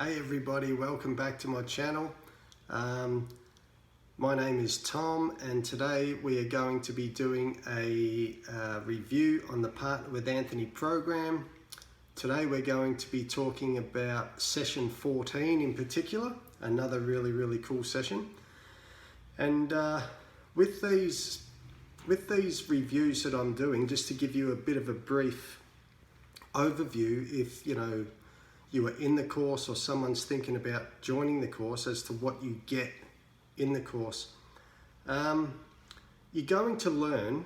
Hey everybody, welcome back to my channel. My name is Tom and today we are going to be doing a review on the Partner with Anthony program. Today we're going to be talking about session 14 in particular, another really cool session. And with these reviews that I'm doing, just to give you a bit of a brief overview, if you are in the course or someone's thinking about joining the course, as to what you get in the course. You're going to learn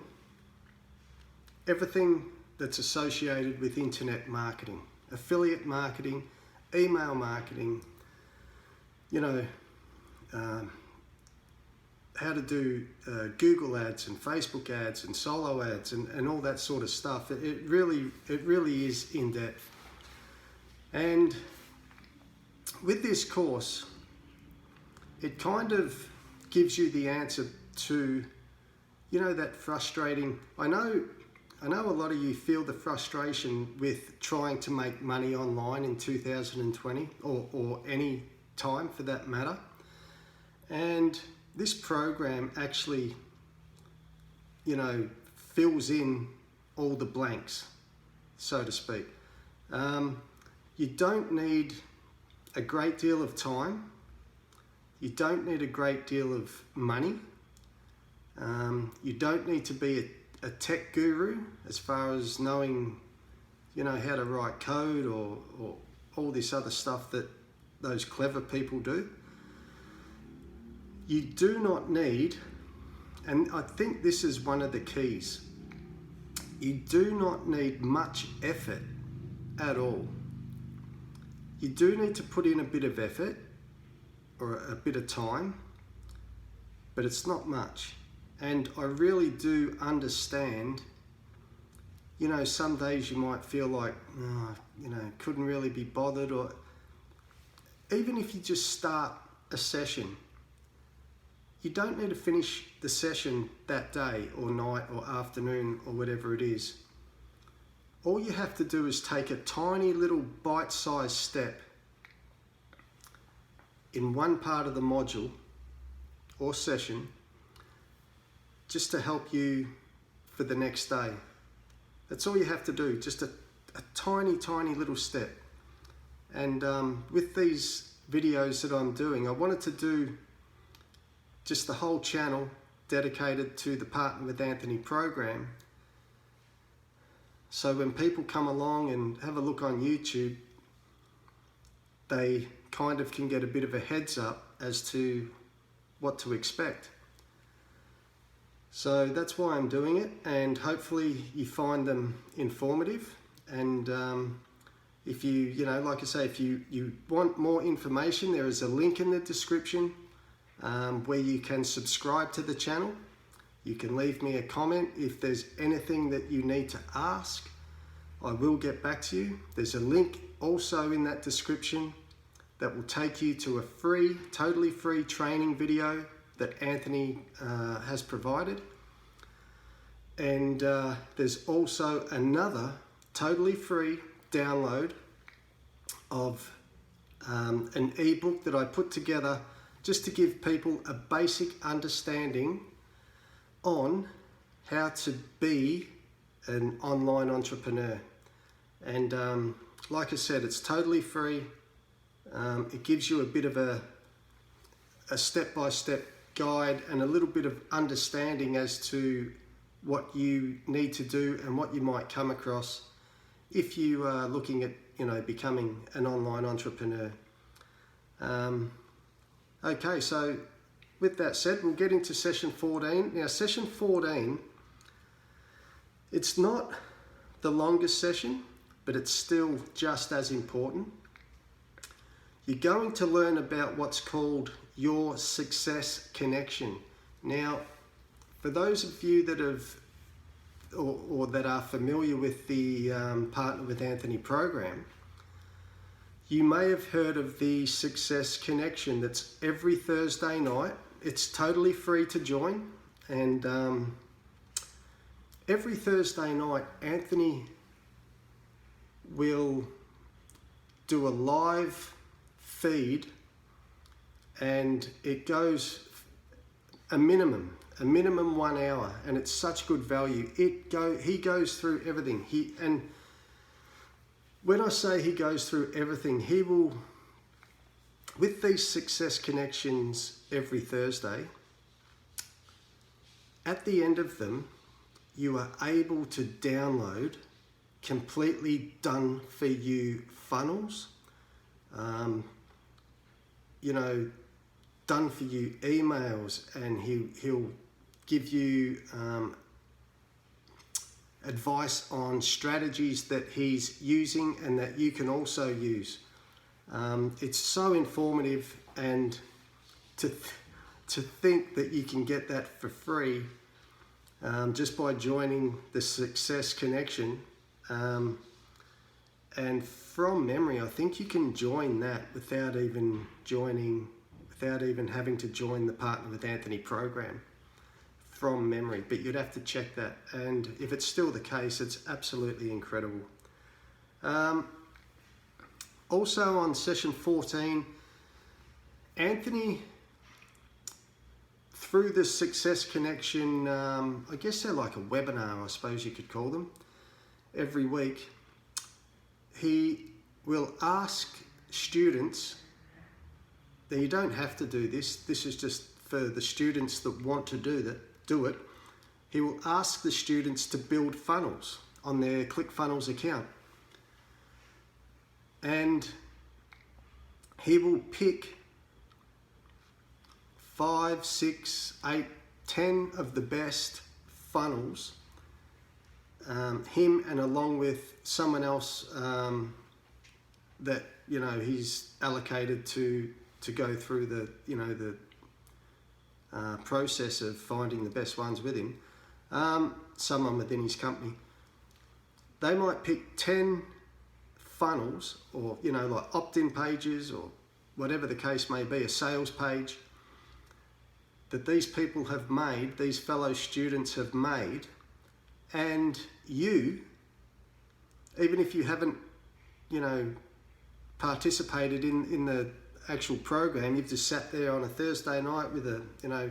everything that's associated with internet marketing, affiliate marketing, email marketing, how to do Google ads and Facebook ads and solo ads and all that sort of stuff. It really is in depth. And with this course, it kind of gives you the answer to, that frustrating. I know a lot of you feel the frustration with trying to make money online in 2020 or any time for that matter. And this program actually, fills in all the blanks, so to speak. You don't need a great deal of time. You don't need a great deal of money. You don't need to be a tech guru as far as knowing, how to write code or all this other stuff that those clever people do. You do not need, and I think this is one of the keys, you do not need much effort at all. You do need to put in a bit of effort or a bit of time, but it's not much. And I really do understand, some days you might feel like, couldn't really be bothered, or even if you just start a session, you don't need to finish the session that day or night or afternoon or whatever it is. All you have to do is take a tiny little bite-sized step in one part of the module or session just to help you for the next day. That's all you have to do, just a tiny little step. And with these videos that I'm doing, I wanted to do just the whole channel dedicated to the Partner with Anthony program. So when people come along and have a look on YouTube, they kind of can get a bit of a heads up as to what to expect. So that's why I'm doing it, and hopefully you find them informative. And if you, like I say, if you want more information, there is a link in the description where you can subscribe to the channel. You can leave me a comment if there's anything that you need to ask. I will get back to you. There's a link also in that description that will take you to a totally free training video that Anthony has provided. And there's also another totally free download of an ebook that I put together just to give people a basic understanding on how to be an online entrepreneur. And like I said, it's totally free. It gives you a bit of a step-by-step guide and a little bit of understanding as to what you need to do and what you might come across if you are looking at becoming an online entrepreneur. Okay, so with that said, we'll get into session 14. Now, session 14, it's not the longest session, but it's still just as important. You're going to learn about what's called your success connection. Now, for those of you that have or that are familiar with the Partner with Anthony program, you may have heard of the Success Connection. That's every Thursday night. It's totally free to join, and every Thursday night Anthony will do a live feed, and it goes a minimum 1 hour, and it's such good value. He goes through everything. And when I say he goes through everything, he will, with these success connections every Thursday, at the end of them, you are able to download completely done for you funnels, done for you emails, and he'll give you advice on strategies that he's using and that you can also use. It's so informative, and to think that you can get that for free just by joining the Success Connection. And from memory, I think you can join that without even having to join the Partner with Anthony program, from memory, but you'd have to check that. And if it's still the case, it's absolutely incredible. Also on session 14, Anthony, through the Success Connection, I guess they're like a webinar, I suppose you could call them, every week, he will ask students, now you don't have to do this, this is just for the students that want to do it. He will ask the students to build funnels on their ClickFunnels account. And he will pick 5, 6, 8, 10 of the best funnels, him and along with someone else that he's allocated to go through the process of finding the best ones with him, someone within his company. They might pick 10 funnels, or like opt-in pages, or whatever the case may be, a sales page that these people have made, these fellow students have made, and you, even if you haven't participated in the actual program, you've just sat there on a Thursday night with a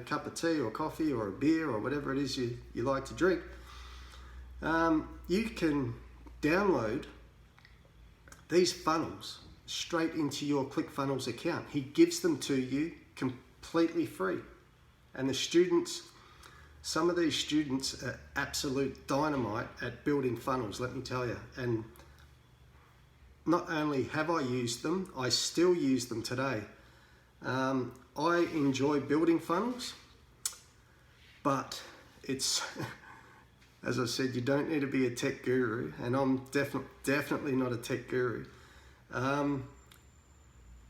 cup of tea or coffee or a beer or whatever it is you like to drink, you can download these funnels straight into your ClickFunnels account. He gives them to you completely free. And the students, some of these students are absolute dynamite at building funnels, let me tell you. And not only have I used them, I still use them today. I enjoy building funnels, but it's, as I said, you don't need to be a tech guru, and I'm definitely not a tech guru. I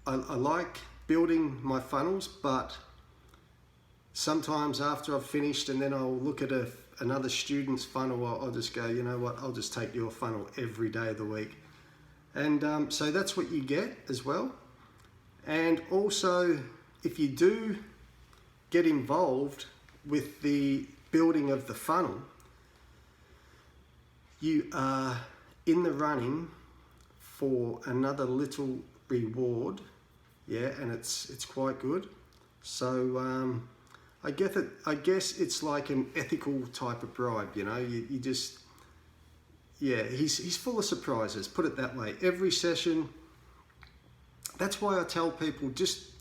like building my funnels, but sometimes after I've finished and then I'll look at another student's funnel, I'll just go, you know what, I'll just take your funnel every day of the week. And so that's what you get as well. And also, if you do get involved with the building of the funnel, you are in the running for another little reward, yeah, and it's quite good. So I guess it's like an ethical type of bribe, you just, yeah, he's full of surprises, put it that way. Every session, that's why I tell people just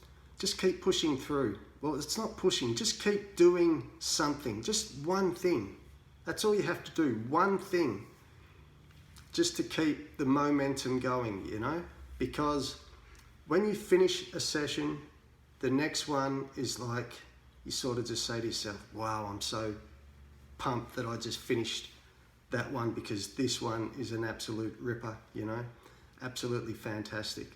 keep pushing through. Well, it's not pushing, just keep doing something, just one thing. That's all you have to do, one thing, just to keep the momentum going, because when you finish a session, the next one is like, you sort of just say to yourself, wow, I'm so pumped that I just finished that one, because this one is an absolute ripper, absolutely fantastic.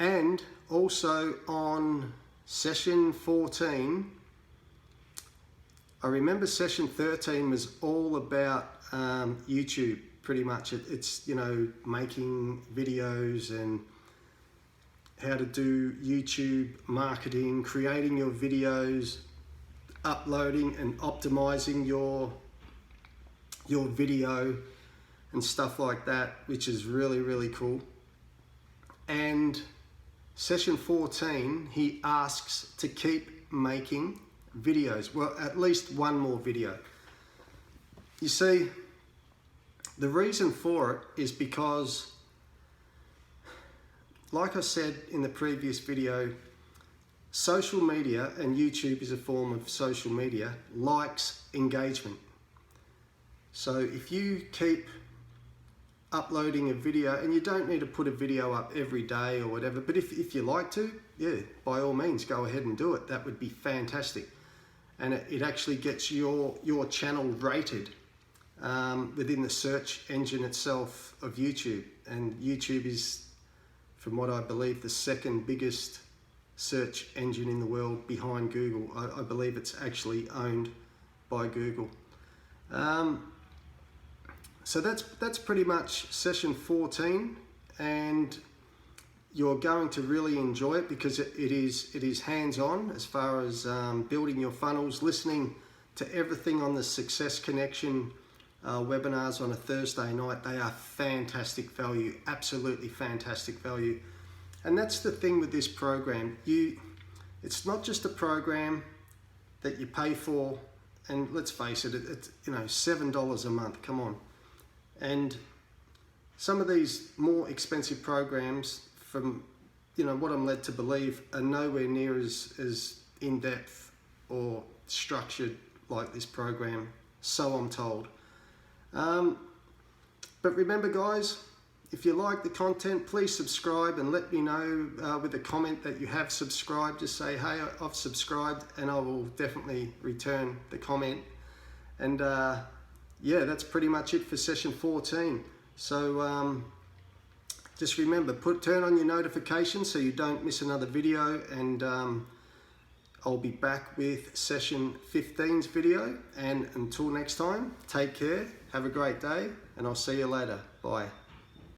And also on session 14, I remember session 13 was all about YouTube, pretty much. It's making videos and how to do YouTube marketing, creating your videos, uploading and optimizing your video and stuff like that, which is really, really cool. And session 14, he asks to keep making videos. Well, at least one more video. You see, the reason for it is because, like I said in the previous video, social media, and YouTube is a form of social media, likes engagement. So if you keep uploading a video, and you don't need to put a video up every day or whatever, but if you like to, yeah, by all means, go ahead and do it. That would be fantastic. And it actually gets your channel rated within the search engine itself of YouTube. And YouTube is, from what I believe, the second biggest search engine in the world behind Google. I believe it's actually owned by Google. So that's pretty much session 14, and you're going to really enjoy it because it is hands-on as far as building your funnels, listening to everything on the Success Connection webinars on a Thursday night. They are fantastic value, absolutely fantastic value. And that's the thing with this program. It's not just a program that you pay for, and let's face it, it's $7 a month, come on. And some of these more expensive programs, from what I'm led to believe, are nowhere near as in-depth or structured like this program, so I'm told. But remember, guys, if you like the content, please subscribe and let me know with a comment that you have subscribed. Just say, hey, I've subscribed, and I will definitely return the comment. And yeah, that's pretty much it for session 14. So just remember, turn on your notifications so you don't miss another video, and I'll be back with session 15's video. And until next time, take care, have a great day, and I'll see you later. Bye.